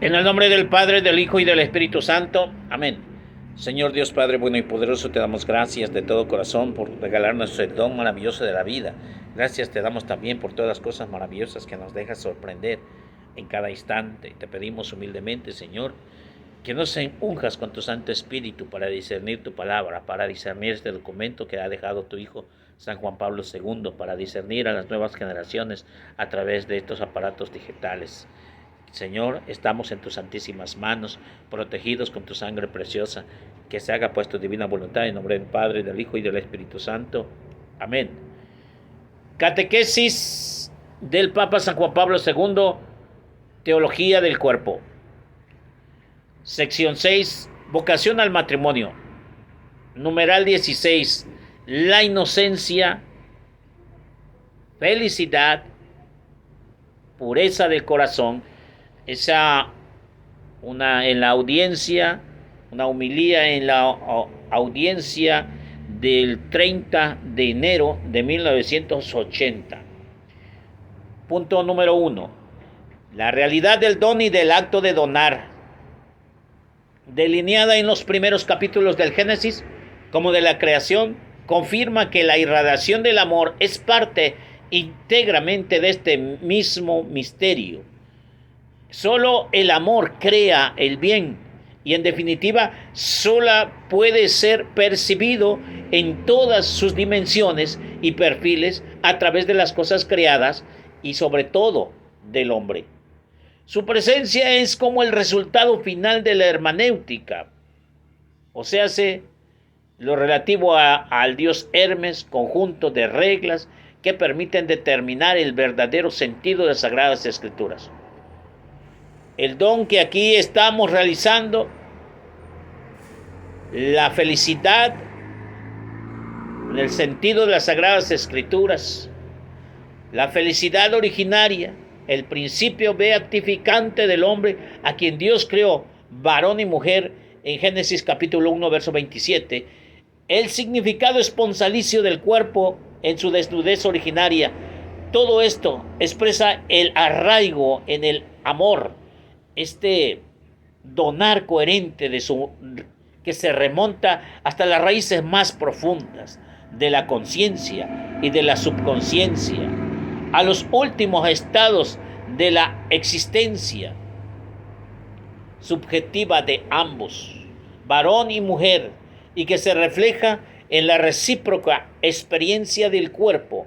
En el nombre del Padre, del Hijo y del Espíritu Santo. Amén. Señor Dios Padre bueno y poderoso, te damos gracias de todo corazón por regalarnos el don maravilloso de la vida. Gracias te damos también por todas las cosas maravillosas que nos dejas sorprender en cada instante. Te pedimos humildemente, Señor, que nos unjas con tu Santo Espíritu para discernir tu palabra, para discernir este documento que ha dejado tu Hijo San Juan Pablo II, para discernir a las nuevas generaciones a través de estos aparatos digitales. Señor, estamos en tus santísimas manos, protegidos con tu sangre preciosa. Que se haga pues tu divina voluntad en nombre del Padre, del Hijo y del Espíritu Santo. Amén. Catequesis del Papa San Juan Pablo II, Teología del Cuerpo. Sección 6, Vocación al matrimonio. Numeral 16, la inocencia, felicidad, pureza del corazón. En la audiencia, una homilía en la audiencia del 30 de enero de 1980. Punto número 1. La realidad del don y del acto de donar, delineada en los primeros capítulos del Génesis como de la creación, confirma que la irradiación del amor es parte íntegramente de este mismo misterio. Solo el amor crea el bien y en definitiva solo puede ser percibido en todas sus dimensiones y perfiles a través de las cosas creadas y sobre todo del hombre. Su presencia es como el resultado final de la hermenéutica, o sea, lo relativo al dios Hermes, conjunto de reglas que permiten determinar el verdadero sentido de las Sagradas Escrituras. El don que aquí estamos realizando, la felicidad, en el sentido de las Sagradas Escrituras, la felicidad originaria, el principio beatificante del hombre a quien Dios creó, varón y mujer, en Génesis capítulo 1, verso 27, el significado esponsalicio del cuerpo en su desnudez originaria, todo esto expresa el arraigo en el amor, donar coherente que se remonta hasta las raíces más profundas de la conciencia y de la subconsciencia, a los últimos estados de la existencia subjetiva de ambos, varón y mujer, y que se refleja en la recíproca experiencia del cuerpo,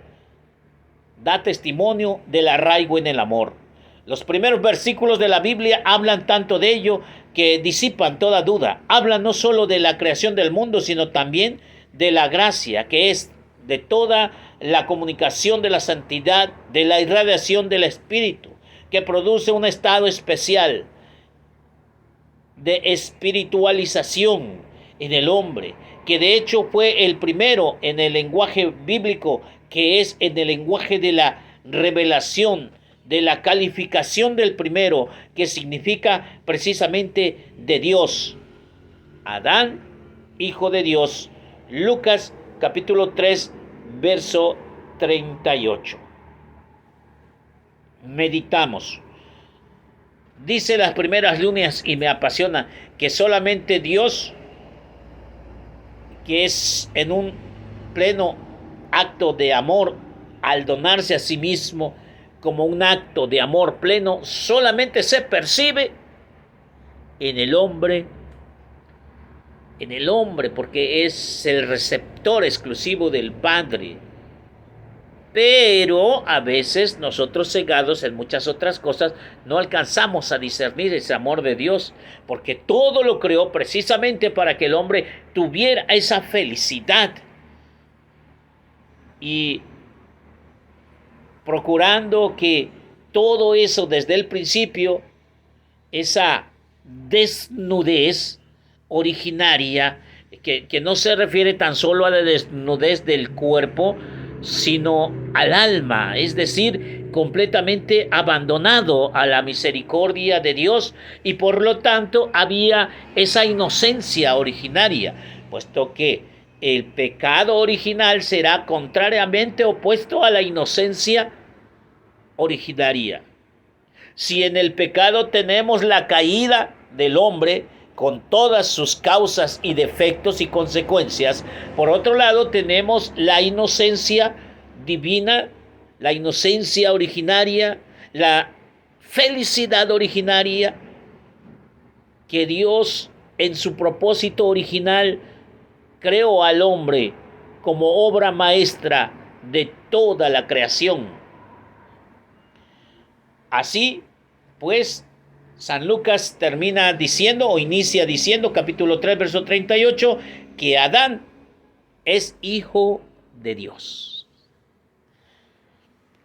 da testimonio del arraigo en el amor. Los primeros versículos de la Biblia hablan tanto de ello que disipan toda duda. Hablan no solo de la creación del mundo, sino también de la gracia, que es de toda la comunicación de la santidad, de la irradiación del Espíritu, que produce un estado especial de espiritualización en el hombre, que de hecho fue el primero en el lenguaje bíblico, que es en el lenguaje de la revelación, de la calificación del primero, que significa precisamente de Dios. Adán, hijo de Dios. Lucas capítulo 3, verso 38. Meditamos. Dice las primeras líneas y me apasiona que solamente Dios, que es en un pleno acto de amor al donarse a sí mismo, como un acto de amor pleno, solamente se percibe en el hombre, porque es el receptor exclusivo del Padre. Pero a veces nosotros, cegados en muchas otras cosas, no alcanzamos a discernir ese amor de Dios, porque todo lo creó precisamente para que el hombre tuviera esa felicidad. Y procurando que todo eso desde el principio, esa desnudez originaria, que no se refiere tan solo a la desnudez del cuerpo, sino al alma, es decir, completamente abandonado a la misericordia de Dios, y por lo tanto había esa inocencia originaria, puesto que el pecado original será contrariamente opuesto a la inocencia originaria. Si en el pecado tenemos la caída del hombre con todas sus causas y defectos y consecuencias, por otro lado tenemos la inocencia divina, la inocencia originaria, la felicidad originaria que Dios en su propósito original creó al hombre como obra maestra de toda la creación. Así, pues, San Lucas termina diciendo, o inicia diciendo, capítulo 3, verso 38, que Adán es hijo de Dios.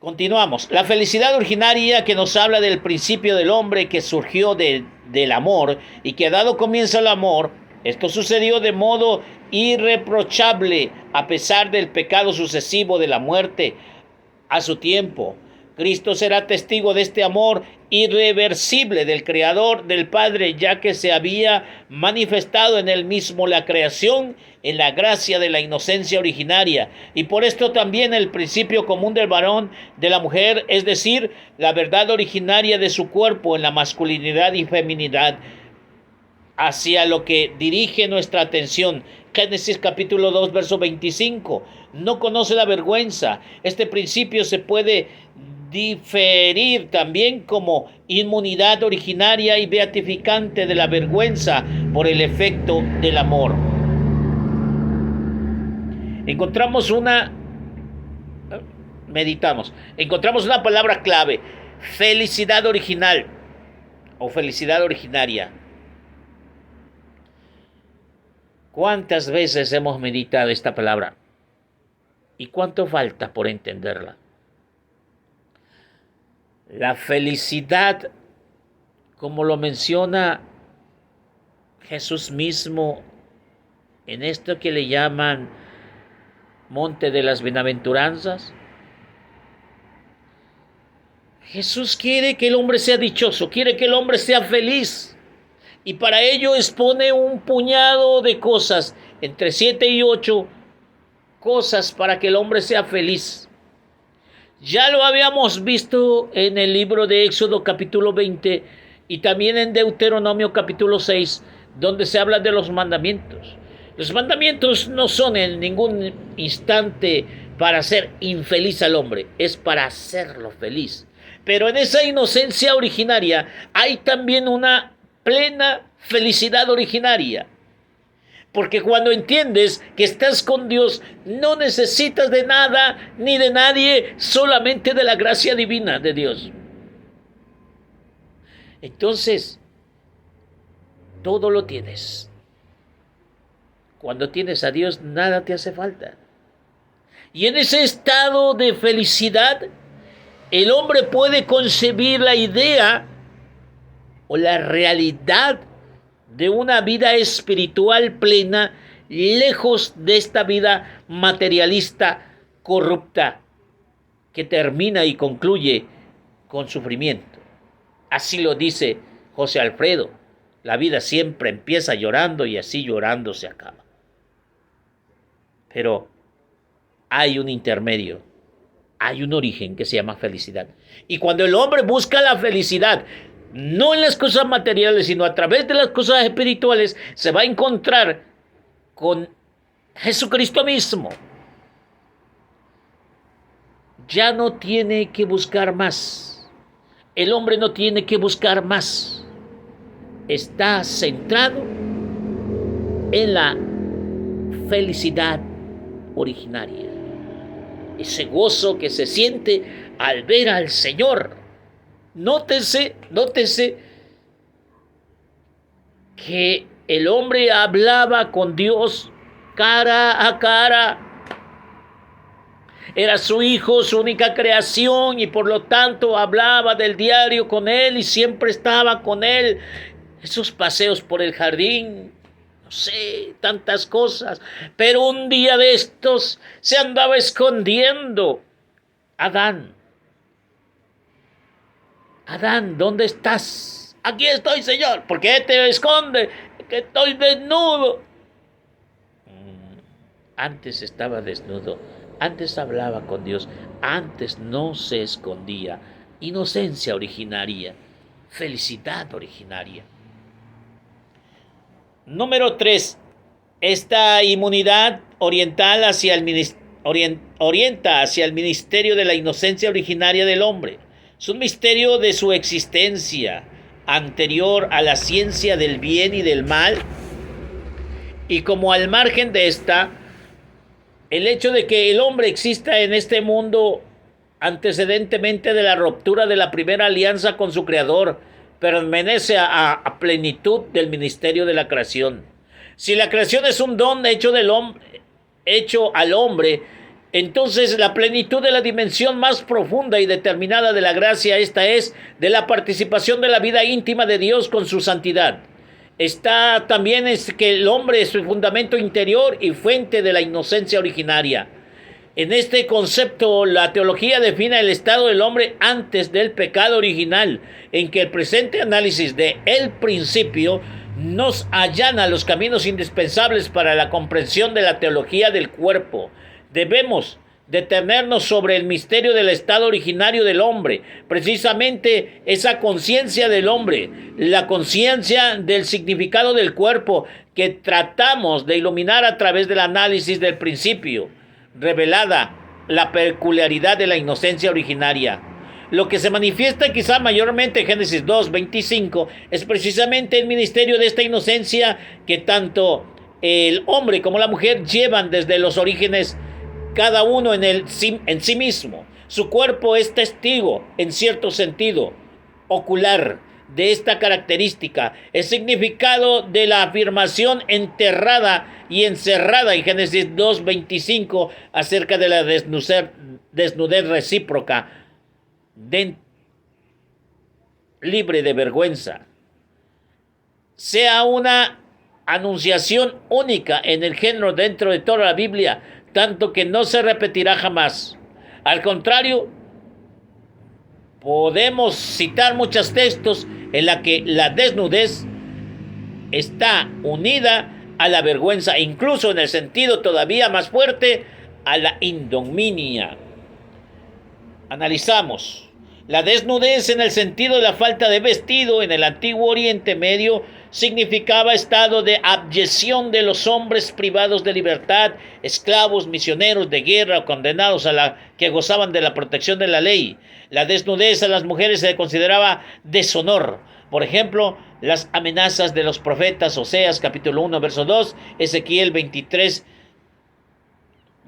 Continuamos. La felicidad originaria que nos habla del principio del hombre que surgió del amor y que ha dado comienzo al amor, esto sucedió de modo irreprochable a pesar del pecado sucesivo de la muerte a su tiempo. Cristo será testigo de este amor irreversible del Creador, del Padre, ya que se había manifestado en él mismo la creación en la gracia de la inocencia originaria. Y por esto también el principio común del varón, de la mujer, es decir, la verdad originaria de su cuerpo en la masculinidad y feminidad, hacia lo que dirige nuestra atención. Génesis capítulo 2, verso 25. No conoce la vergüenza. Este principio se puede diferir también como inmunidad originaria y beatificante de la vergüenza por el efecto del amor. Encontramos una palabra clave: felicidad original o felicidad originaria. ¿Cuántas veces hemos meditado esta palabra? ¿Y cuánto falta por entenderla? La felicidad, como lo menciona Jesús mismo en esto que le llaman Monte de las Bienaventuranzas, Jesús quiere que el hombre sea dichoso, quiere que el hombre sea feliz. Y para ello expone un puñado de cosas, entre 7 y 8 cosas para que el hombre sea feliz. Ya lo habíamos visto en el libro de Éxodo capítulo 20 y también en Deuteronomio capítulo 6, donde se habla de los mandamientos. Los mandamientos no son en ningún instante para hacer infeliz al hombre, es para hacerlo feliz. Pero en esa inocencia originaria hay también una plena felicidad originaria. Porque cuando entiendes que estás con Dios, no necesitas de nada ni de nadie, solamente de la gracia divina de Dios. Entonces, todo lo tienes. Cuando tienes a Dios, nada te hace falta. Y en ese estado de felicidad, el hombre puede concebir la idea o la realidad de una vida espiritual plena, lejos de esta vida materialista corrupta que termina y concluye con sufrimiento. Así lo dice José Alfredo: la vida siempre empieza llorando y así llorando se acaba. Pero hay un intermedio, hay un origen que se llama felicidad. Y cuando el hombre busca la felicidad, no en las cosas materiales, sino a través de las cosas espirituales, se va a encontrar con Jesucristo mismo. Ya no tiene que buscar más. El hombre no tiene que buscar más. Está centrado en la felicidad originaria. Ese gozo que se siente al ver al Señor. Nótese que el hombre hablaba con Dios cara a cara. Era su hijo, su única creación, y por lo tanto hablaba del diario con él y siempre estaba con él. Esos paseos por el jardín, no sé, tantas cosas. Pero un día de estos se andaba escondiendo. Adán, ¿dónde estás? Aquí estoy, Señor. ¿Por qué te escondes? Que estoy desnudo. Antes estaba desnudo. Antes hablaba con Dios. Antes no se escondía. Inocencia originaria. felicidad originaria. Número 3. Esta inmunidad orienta hacia el misterio de la inocencia originaria del hombre. Es un misterio de su existencia anterior a la ciencia del bien y del mal, y como al margen de esta, el hecho de que el hombre exista en este mundo antecedentemente de la ruptura de la primera alianza con su creador, permanece a plenitud del ministerio de la creación. Si la creación es un don hecho al hombre, entonces la plenitud de la dimensión más profunda y determinada de la gracia, esta es de la participación de la vida íntima de Dios con su santidad. Está también es que el hombre es su fundamento interior y fuente de la inocencia originaria. En este concepto, la teología define el estado del hombre antes del pecado original, en que el presente análisis de el principio nos allana los caminos indispensables para la comprensión de la teología del cuerpo. Debemos detenernos sobre el misterio del estado originario del hombre, precisamente esa conciencia del hombre, la conciencia del significado del cuerpo que tratamos de iluminar a través del análisis del principio, revelada la peculiaridad de la inocencia originaria. Lo que se manifiesta quizá mayormente en Génesis 2:25 es precisamente el ministerio de esta inocencia que tanto el hombre como la mujer llevan desde los orígenes, cada uno en sí mismo. Su cuerpo es testigo, en cierto sentido, ocular de esta característica, el significado de la afirmación enterrada y encerrada en Génesis 2:25 acerca de la desnudez recíproca, libre de vergüenza, sea una anunciación única en el género dentro de toda la Biblia, tanto que no se repetirá jamás. Al contrario, podemos citar muchos textos en la que la desnudez está unida a la vergüenza, incluso en el sentido todavía más fuerte, a la ignominia. Analizamos. La desnudez en el sentido de la falta de vestido en el antiguo Oriente Medio significaba estado de abyección de los hombres privados de libertad, esclavos, misioneros de guerra o condenados a la que gozaban de la protección de la ley. La desnudez a las mujeres se consideraba deshonor. Por ejemplo, las amenazas de los profetas, Oseas capítulo 1, verso 2, Ezequiel 23,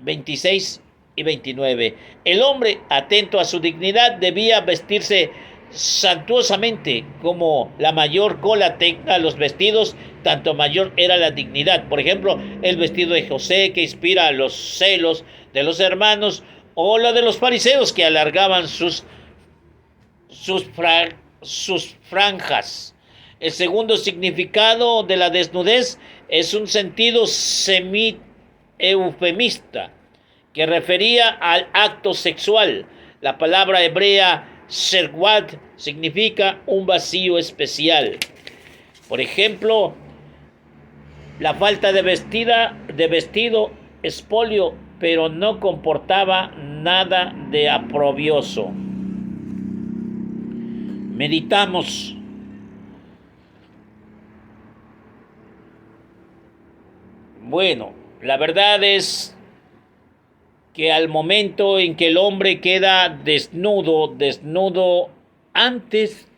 26 y 29. El hombre, atento a su dignidad, debía vestirse suntuosamente. Como la mayor cola tenga los vestidos, tanto mayor era la dignidad. Por ejemplo, el vestido de José, que inspira los celos de los hermanos, o la de los fariseos, que alargaban sus franjas. El segundo significado de la desnudez es un sentido semi-eufemista, que refería al acto sexual. La palabra hebrea serwat significa un vacío especial. Por ejemplo, la falta de vestido, expolio, pero no comportaba nada de aprobioso. Meditamos. Bueno, la verdad es que al momento en que el hombre queda desnudo, antes,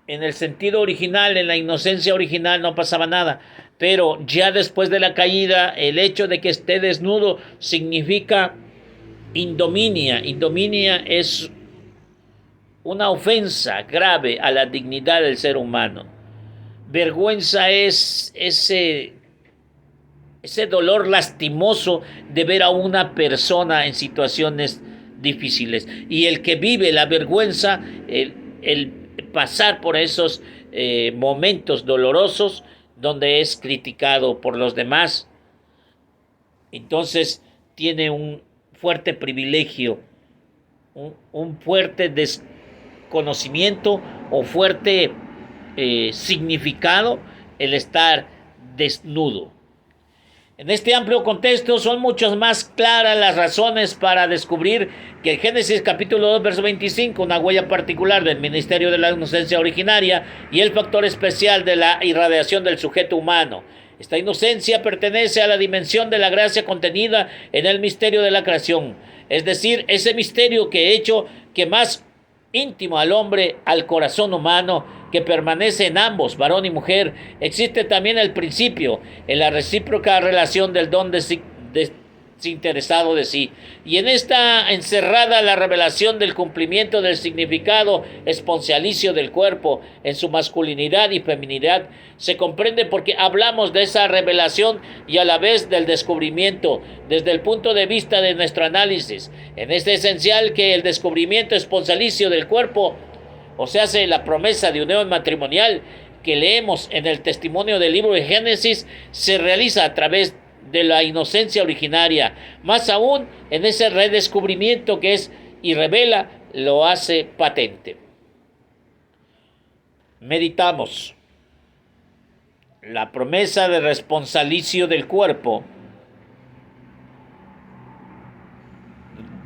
en el sentido original, en la inocencia original, no pasaba nada. Pero ya después de la caída, el hecho de que esté desnudo significa ignominia. Ignominia es una ofensa grave a la dignidad del ser humano. Vergüenza es ese dolor lastimoso de ver a una persona en situaciones difíciles. Y el que vive la vergüenza, el pasar por esos momentos dolorosos donde es criticado por los demás, entonces tiene un fuerte privilegio, un fuerte desconocimiento o fuerte significado el estar desnudo. En este amplio contexto son muchas más claras las razones para descubrir que en Génesis capítulo 2, verso 25, una huella particular del ministerio de la inocencia originaria y el factor especial de la irradiación del sujeto humano. Esta inocencia pertenece a la dimensión de la gracia contenida en el misterio de la creación, es decir, ese misterio que ha hecho que más íntimo al hombre, al corazón humano, que permanece en ambos, varón y mujer. Existe también el principio en la recíproca relación del don desinteresado de sí. Y en esta encerrada la revelación del cumplimiento del significado esponcialicio del cuerpo en su masculinidad y feminidad. Se comprende porque hablamos de esa revelación y a la vez del descubrimiento desde el punto de vista de nuestro análisis. En este esencial que el descubrimiento esponcialicio del cuerpo, o sea, la promesa de unión matrimonial que leemos en el testimonio del libro de Génesis, se realiza a través de la inocencia originaria. Más aún, en ese redescubrimiento que es y revela, lo hace patente. Meditamos. La promesa de responsabilicio del cuerpo,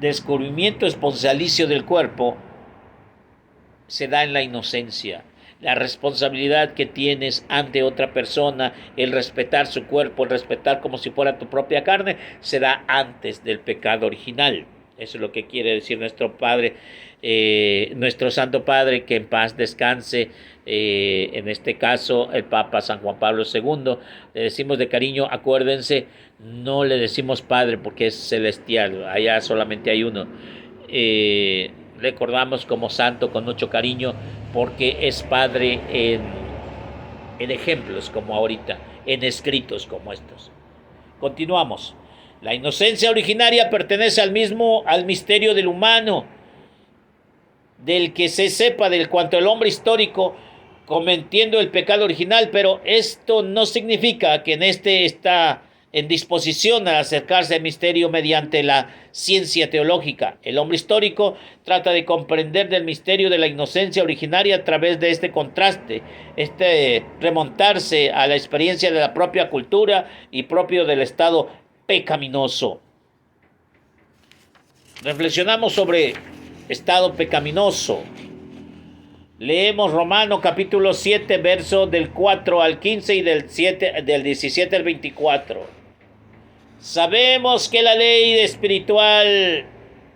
descubrimiento esponsalicio del cuerpo, se da en la inocencia. La responsabilidad que tienes ante otra persona, el respetar su cuerpo, el respetar como si fuera tu propia carne, se da antes del pecado original. Eso es lo que quiere decir nuestro Padre, nuestro Santo Padre, que en paz descanse. En este caso, el Papa San Juan Pablo II. Le decimos de cariño, acuérdense, no le decimos Padre porque es celestial, allá solamente hay uno. Recordamos como santo con mucho cariño porque es Padre en ejemplos como ahorita, en escritos como estos. Continuamos. La inocencia originaria pertenece al misterio del humano, del que se sepa del cuanto el hombre histórico cometiendo el pecado original, pero esto no significa que en este está en disposición a acercarse al misterio mediante la ciencia teológica. El hombre histórico trata de comprender del misterio de la inocencia originaria a través de este contraste, remontarse a la experiencia de la propia cultura y propio del estado pecaminoso. Reflexionamos sobre estado pecaminoso. Leemos Romanos capítulo 7, verso del 4 al 15 y del 17 al 24. Sabemos que la ley es espiritual,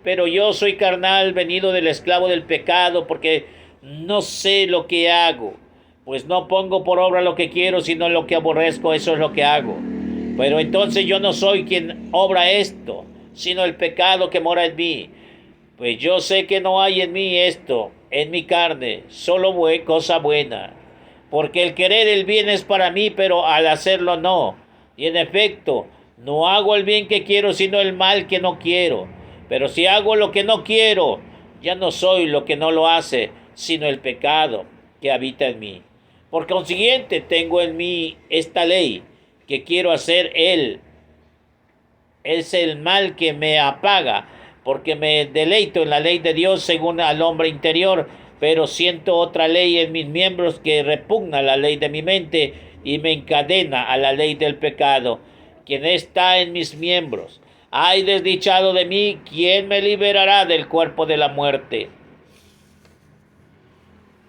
pero yo soy carnal, venido del esclavo del pecado, porque no sé lo que hago, pues no pongo por obra lo que quiero, sino lo que aborrezco, eso es lo que hago. Pero entonces yo no soy quien obra esto, sino el pecado que mora en mí. Pues yo sé que no hay en mí esto, en mi carne, solo cosa buena. Porque el querer el bien es para mí, pero al hacerlo no. Y en efecto, no hago el bien que quiero, sino el mal que no quiero. Pero si hago lo que no quiero, ya no soy lo que no lo hace, sino el pecado que habita en mí. Por consiguiente, tengo en mí esta ley, que quiero hacer es el mal que me apaga, porque me deleito en la ley de Dios según al hombre interior, pero siento otra ley en mis miembros que repugna la ley de mi mente y me encadena a la ley del pecado, quien está en mis miembros. Ay, desdichado de mí, ¿quién me liberará del cuerpo de la muerte?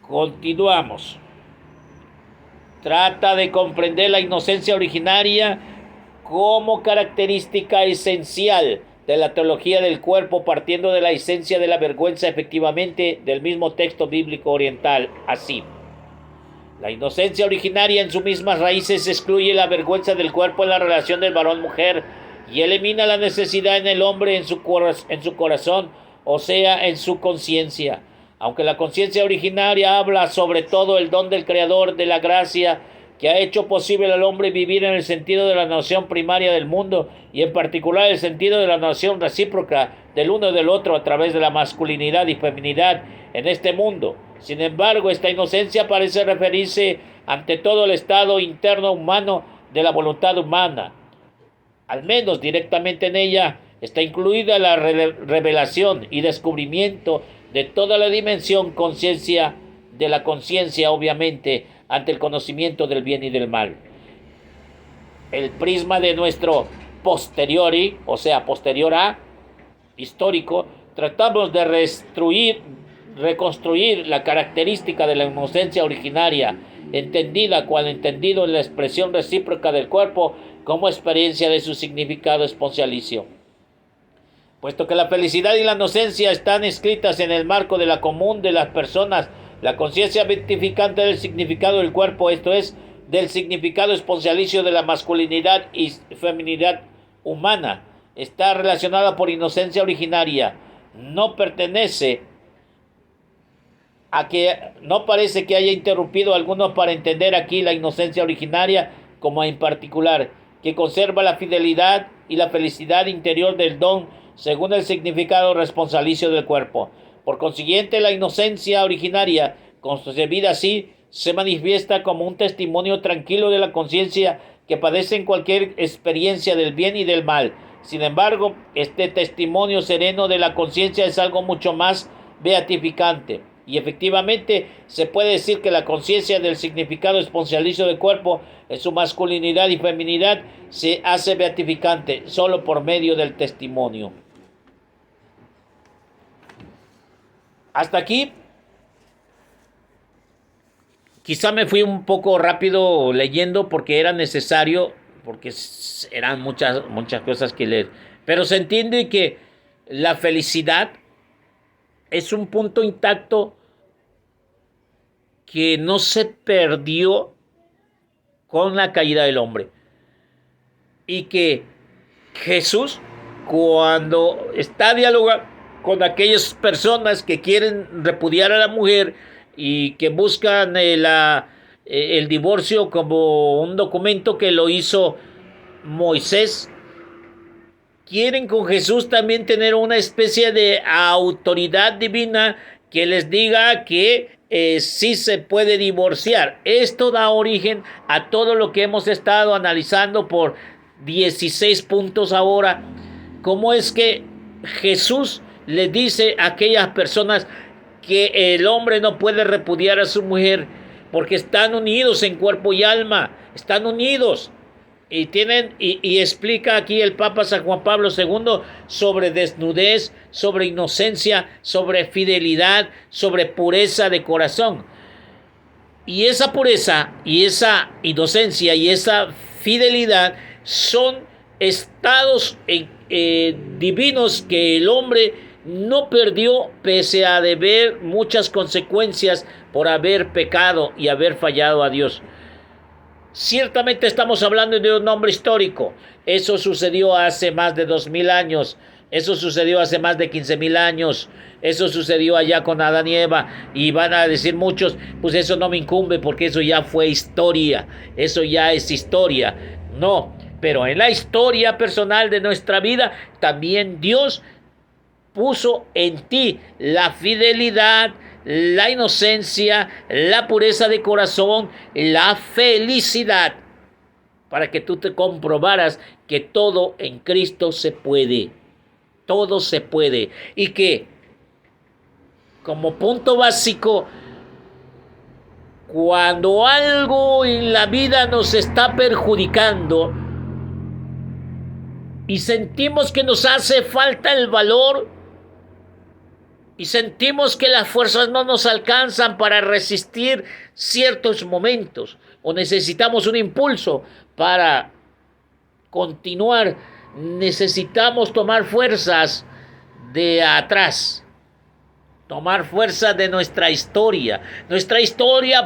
Continuamos. Trata de comprender la inocencia originaria como característica esencial de la teología del cuerpo, partiendo de la esencia de la vergüenza, efectivamente, del mismo texto bíblico oriental. Así, la inocencia originaria en sus mismas raíces excluye la vergüenza del cuerpo en la relación del varón-mujer y elimina la necesidad en el hombre en su corazón, o sea, en su conciencia. Aunque la conciencia originaria habla sobre todo el don del Creador de la gracia que ha hecho posible al hombre vivir en el sentido de la noción primaria del mundo y en particular el sentido de la noción recíproca del uno y del otro a través de la masculinidad y feminidad en este mundo. Sin embargo, esta inocencia parece referirse ante todo el estado interno humano de la voluntad humana. Al menos directamente en ella está incluida la revelación y descubrimiento de toda la dimensión conciencia de la conciencia, obviamente, ante el conocimiento del bien y del mal. el prisma de nuestro posteriori, o sea, posterior a histórico, tratamos de reconstruir la característica de la inocencia originaria, entendida cual entendido en la expresión recíproca del cuerpo como experiencia de su significado exponencialicio. Puesto que la felicidad y la inocencia están escritas en el marco de la común de las personas, la conciencia beatificante del significado del cuerpo, esto es, del significado exponencialicio de la masculinidad y feminidad humana, está relacionada por inocencia originaria. No pertenece a que no parece que haya interrumpido alguno para entender aquí la inocencia originaria como en particular, que conserva la fidelidad y la felicidad interior del don según el significado responsabilicio del cuerpo. Por consiguiente, la inocencia originaria, concebida así, se manifiesta como un testimonio tranquilo de la conciencia que padece en cualquier experiencia del bien y del mal. Sin embargo, este testimonio sereno de la conciencia es algo mucho más beatificante. Y efectivamente se puede decir que la conciencia del significado exponencialicio del cuerpo en su masculinidad y feminidad se hace beatificante solo por medio del testimonio. Hasta aquí. Quizá me fui un poco rápido leyendo porque era necesario, porque eran muchas cosas que leer. Pero se entiende que la felicidad es un punto intacto que no se perdió con la caída del hombre. Y que Jesús, cuando está dialogando con aquellas personas que quieren repudiar a la mujer y que buscan el divorcio como un documento que lo hizo Moisés, quieren con Jesús también tener una especie de autoridad divina que les diga que sí se puede divorciar. Esto da origen a todo lo que hemos estado analizando por 16 puntos ahora. ¿Cómo es que Jesús le dice a aquellas personas que el hombre no puede repudiar a su mujer porque están unidos en cuerpo y alma? Están unidos. Y explica aquí el Papa San Juan Pablo II sobre desnudez, sobre inocencia, sobre fidelidad, sobre pureza de corazón. Y esa pureza y esa inocencia y esa fidelidad son estados divinos que el hombre no perdió pese a deber muchas consecuencias por haber pecado y haber fallado a Dios. Ciertamente estamos hablando de un hombre histórico. Eso sucedió hace más de 2000 años. Eso sucedió hace más de 15,000 años. Eso sucedió allá con Adán y Eva. Y van a decir muchos, pues eso no me incumbe porque eso ya fue historia. Eso ya es historia. No, pero en la historia personal de nuestra vida, también Dios puso en ti la fidelidad, la inocencia, la pureza de corazón, la felicidad, para que tú te comprobaras que todo en Cristo se puede. Todo se puede. Y que, como punto básico, cuando algo en la vida nos está perjudicando y sentimos que nos hace falta el valor, y sentimos que las fuerzas no nos alcanzan para resistir ciertos momentos, o necesitamos un impulso para continuar, necesitamos tomar fuerzas de atrás, tomar fuerzas de nuestra historia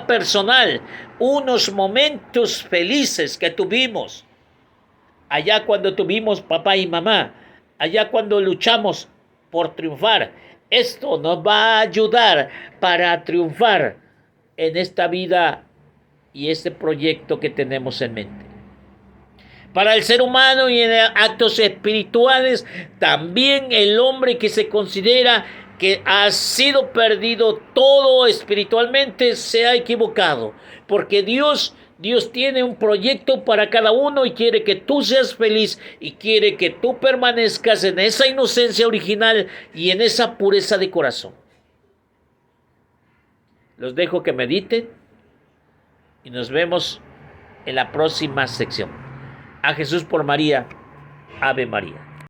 personal, unos momentos felices que tuvimos, allá cuando tuvimos papá y mamá, allá cuando luchamos por triunfar. Esto nos va a ayudar para triunfar en esta vida y este proyecto que tenemos en mente. Para el ser humano y en actos espirituales, también el hombre que se considera que ha sido perdido todo espiritualmente se ha equivocado, porque Dios tiene un proyecto para cada uno y quiere que tú seas feliz y quiere que tú permanezcas en esa inocencia original y en esa pureza de corazón. Los dejo que mediten y nos vemos en la próxima sección. a Jesús por María. Ave María.